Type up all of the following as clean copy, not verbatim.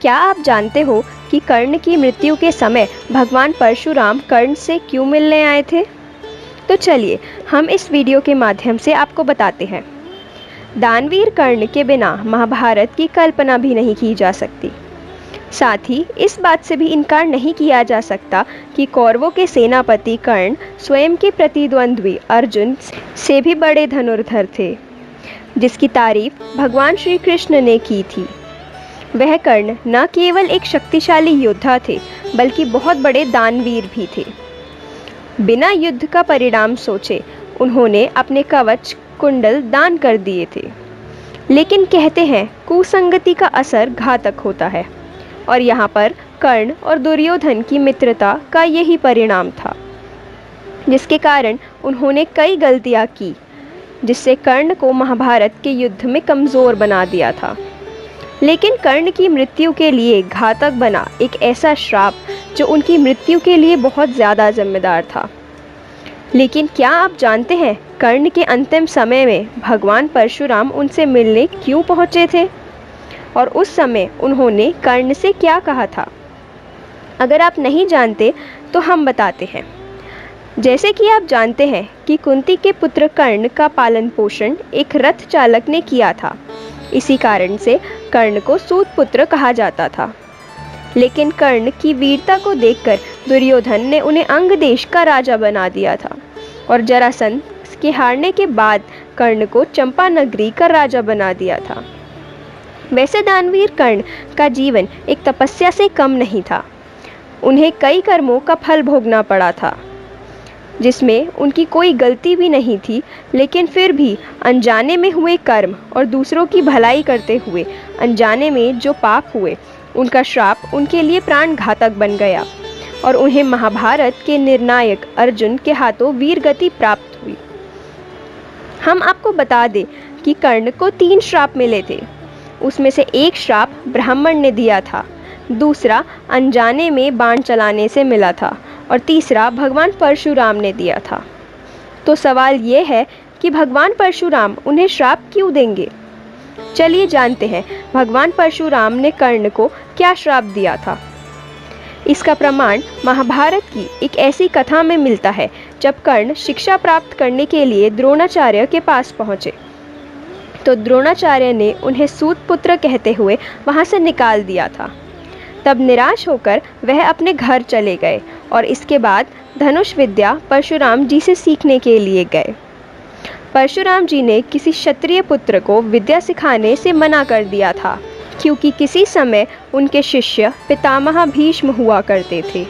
क्या आप जानते हो कि कर्ण की मृत्यु के समय भगवान परशुराम कर्ण से क्यों मिलने आए थे? तो चलिए हम इस वीडियो के माध्यम से आपको बताते हैं। दानवीर कर्ण के बिना महाभारत की कल्पना भी नहीं की जा सकती। साथ ही इस बात से भी इनकार नहीं किया जा सकता कि कौरवों के सेनापति कर्ण स्वयं के प्रतिद्वंद्वी अर्जुन से भी बड़े धनुर्धर थे, जिसकी तारीफ भगवान श्री कृष्ण ने की थी। वह कर्ण न केवल एक शक्तिशाली योद्धा थे, बल्कि बहुत बड़े दानवीर भी थे। बिना युद्ध का परिणाम सोचे उन्होंने अपने कवच कुंडल दान कर दिए थे। लेकिन कहते हैं कुसंगति का असर घातक होता है, और यहाँ पर कर्ण और दुर्योधन की मित्रता का यही परिणाम था, जिसके कारण उन्होंने कई गलतियाँ की, जिससे कर्ण को महाभारत के युद्ध में कमज़ोर बना दिया था। लेकिन कर्ण की मृत्यु के लिए घातक बना एक ऐसा श्राप जो उनकी मृत्यु के लिए बहुत ज़्यादा जिम्मेदार था। लेकिन क्या आप जानते हैं कर्ण के अंतिम समय में भगवान परशुराम उनसे मिलने क्यों पहुँचे थे, और उस समय उन्होंने कर्ण से क्या कहा था? अगर आप नहीं जानते तो हम बताते हैं। जैसे कि आप जानते हैं कि कुंती के पुत्र कर्ण का पालन पोषण एक रथ चालक ने किया था। इसी कारण से कर्ण को सूत पुत्र कहा जाता था। लेकिन कर्ण की वीरता को देखकर दुर्योधन ने उन्हें अंग देश का राजा बना दिया था, और जरासंध के हारने के बाद कर्ण को चंपा नगरी का राजा बना दिया था। वैसे दानवीर कर्ण का जीवन एक तपस्या से कम नहीं था। उन्हें कई कर्मों का फल भोगना पड़ा था, जिसमें उनकी कोई गलती भी नहीं थी। लेकिन फिर भी अनजाने में हुए कर्म और दूसरों की भलाई करते हुए अनजाने में जो पाप हुए, उनका श्राप उनके लिए प्राण घातक बन गया, और उन्हें महाभारत के निर्णायक अर्जुन के हाथों वीर गति प्राप्त हुई। हम आपको बता दें कि कर्ण को 3 श्राप मिले थे। उसमें से एक श्राप ब्राह्मण ने दिया था, दूसरा अनजाने में बाण चलाने से मिला था, और तीसरा भगवान परशुराम ने दिया था। तो सवाल ये है कि भगवान परशुराम उन्हें श्राप क्यों देंगे? चलिए जानते हैं भगवान परशुराम ने कर्ण को क्या श्राप दिया था। इसका प्रमाण महाभारत की एक ऐसी कथा में मिलता है, जब कर्ण शिक्षा प्राप्त करने के लिए द्रोणाचार्य के पास पहुँचे, तो द्रोणाचार्य ने उन्हें सूत पुत्र कहते हुए वहाँ से निकाल दिया था। तब निराश होकर वह अपने घर चले गए, और इसके बाद धनुष विद्या परशुराम जी से सीखने के लिए गए। परशुराम जी ने किसी क्षत्रिय पुत्र को विद्या सिखाने से मना कर दिया था, क्योंकि किसी समय उनके शिष्य पितामह भीष्म हुआ करते थे।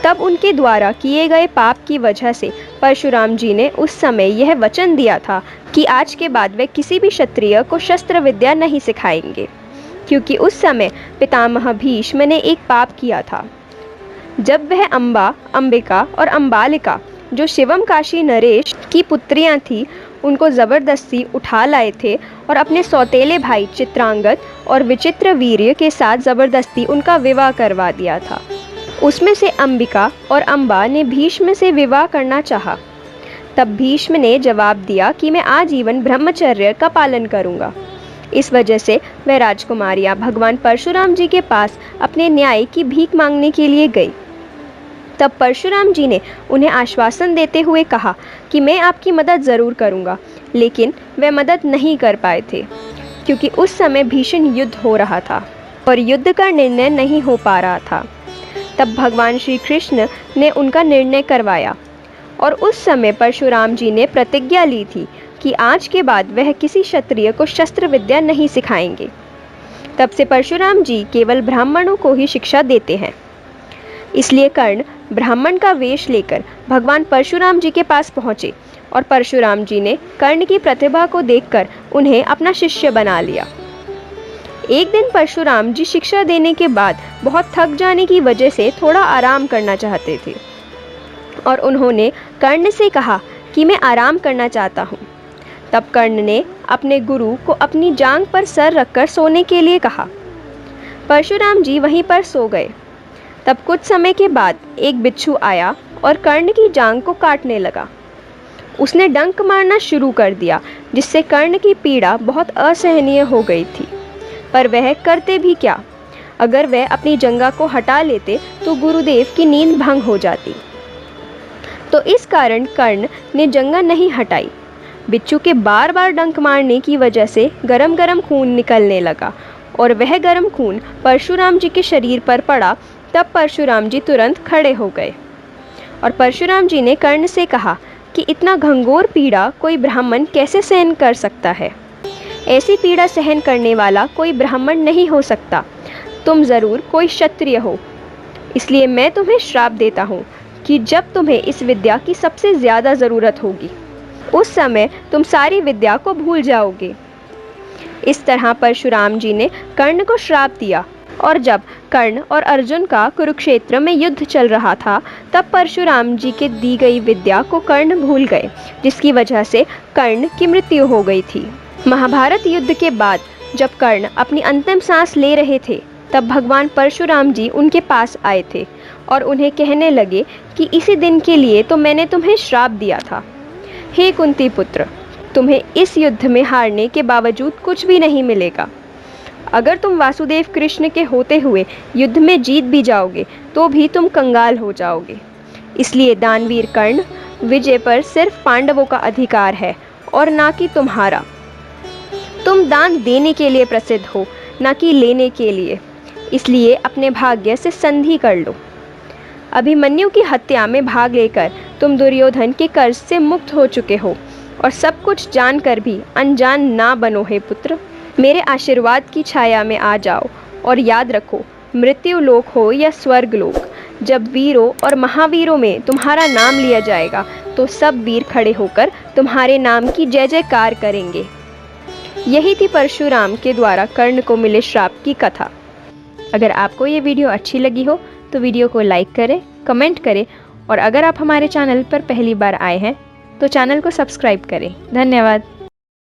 तब उनके द्वारा किए गए पाप की वजह से परशुराम जी ने उस समय यह वचन दिया था कि आज के बाद वे किसी भी क्षत्रिय को शस्त्र विद्या नहीं सिखाएंगे, क्योंकि उस समय पितामह भीष्म ने एक पाप किया था। जब वह अम्बा, अंबिका और अंबालिका, जो शिवम काशी नरेश की पुत्रियां थीं, उनको ज़बरदस्ती उठा लाए थे और अपने सौतेले भाई चित्रांगद और विचित्र वीर्य के साथ ज़बरदस्ती उनका विवाह करवा दिया था। उसमें से अंबिका और अम्बा ने भीष्म से विवाह करना चाहा। तब भीष्म ने जवाब दिया कि मैं आजीवन ब्रह्मचर्य का पालन करूंगा। इस वजह से वह राजकुमारियां भगवान परशुराम जी के पास अपने न्याय की भीख मांगने के लिए गई। तब परशुराम जी ने उन्हें आश्वासन देते हुए कहा कि मैं आपकी मदद ज़रूर करूंगा। लेकिन वे मदद नहीं कर पाए थे, क्योंकि उस समय भीषण युद्ध हो रहा था और युद्ध का निर्णय नहीं हो पा रहा था। तब भगवान श्री कृष्ण ने उनका निर्णय करवाया, और उस समय परशुराम जी ने प्रतिज्ञा ली थी कि आज के बाद वह किसी क्षत्रिय को शस्त्र विद्या नहीं सिखाएंगे। तब से परशुराम जी केवल ब्राह्मणों को ही शिक्षा देते हैं। इसलिए कर्ण ब्राह्मण का वेश लेकर भगवान परशुराम जी के पास पहुँचे, और परशुराम जी ने कर्ण की प्रतिभा को देखकर उन्हें अपना शिष्य बना लिया। एक दिन परशुराम जी शिक्षा देने के बाद बहुत थक जाने की वजह से थोड़ा आराम करना चाहते थे, और उन्होंने कर्ण से कहा कि मैं आराम करना चाहता हूँ। तब कर्ण ने अपने गुरु को अपनी जांघ पर सर रखकर सोने के लिए कहा। परशुराम जी वहीं पर सो गए। तब कुछ समय के बाद एक बिच्छू आया और कर्ण की जांघ को काटने लगा। उसने डंक मारना शुरू कर दिया, जिससे कर्ण की पीड़ा बहुत असहनीय हो गई थी। पर वह करते भी क्या, अगर वह अपनी जंघा को हटा लेते तो गुरुदेव की नींद भंग हो जाती। तो इस कारण कर्ण ने जंघा नहीं हटाई। बिच्छू के बार बार डंक मारने की वजह से गरम गरम खून निकलने लगा और वह गरम खून परशुराम जी के शरीर पर पड़ा। तब परशुराम जी तुरंत खड़े हो गए और परशुराम जी ने कर्ण से कहा कि इतना घंघोर पीड़ा कोई ब्राह्मण कैसे सहन कर सकता है। ऐसी पीड़ा सहन करने वाला कोई ब्राह्मण नहीं हो सकता। तुम ज़रूर कोई क्षत्रिय हो, इसलिए मैं तुम्हें श्राप देता हूँ कि जब तुम्हें इस विद्या की सबसे ज़्यादा ज़रूरत होगी उस समय तुम सारी विद्या को भूल जाओगे। इस तरह परशुराम जी ने कर्ण को श्राप दिया। और जब कर्ण और अर्जुन का कुरुक्षेत्र में युद्ध चल रहा था तब परशुराम जी के दी गई विद्या को कर्ण भूल गए, जिसकी वजह से कर्ण की मृत्यु हो गई थी। महाभारत युद्ध के बाद जब कर्ण अपनी अंतिम सांस ले रहे थे तब भगवान परशुराम जी उनके पास आए थे और उन्हें कहने लगे कि इसी दिन के लिए तो मैंने तुम्हें श्राप दिया था। हे कुंती पुत्र, तुम्हें इस युद्ध में हारने के बावजूद कुछ भी नहीं मिलेगा। अगर तुम वासुदेव कृष्ण के होते हुए युद्ध में जीत भी जाओगे तो भी तुम कंगाल हो जाओगे। इसलिए दानवीर कर्ण, विजय पर सिर्फ पांडवों का अधिकार है और ना कि तुम्हारा। तुम दान देने के लिए प्रसिद्ध हो, ना कि लेने के लिए। इसलिए अपने भाग्य से संधि कर लो। अभिमन्यु की हत्या में भाग लेकर तुम दुर्योधन के कर्ज से मुक्त हो चुके हो और सब कुछ जानकर भी अनजान ना बनो हे पुत्र। मेरे आशीर्वाद की छाया में आ जाओ और याद रखो, मृत्यु लोक हो या स्वर्ग लोक, जब वीरों और महावीरों में तुम्हारा नाम लिया जाएगा तो सब वीर खड़े होकर तुम्हारे नाम की जय जयकार करेंगे। यही थी परशुराम के द्वारा कर्ण को मिले श्राप की कथा। अगर आपको ये वीडियो अच्छी लगी हो तो वीडियो को लाइक करें, कमेंट करें और अगर आप हमारे चैनल पर पहली बार आए हैं तो चैनल को सब्सक्राइब करें। धन्यवाद।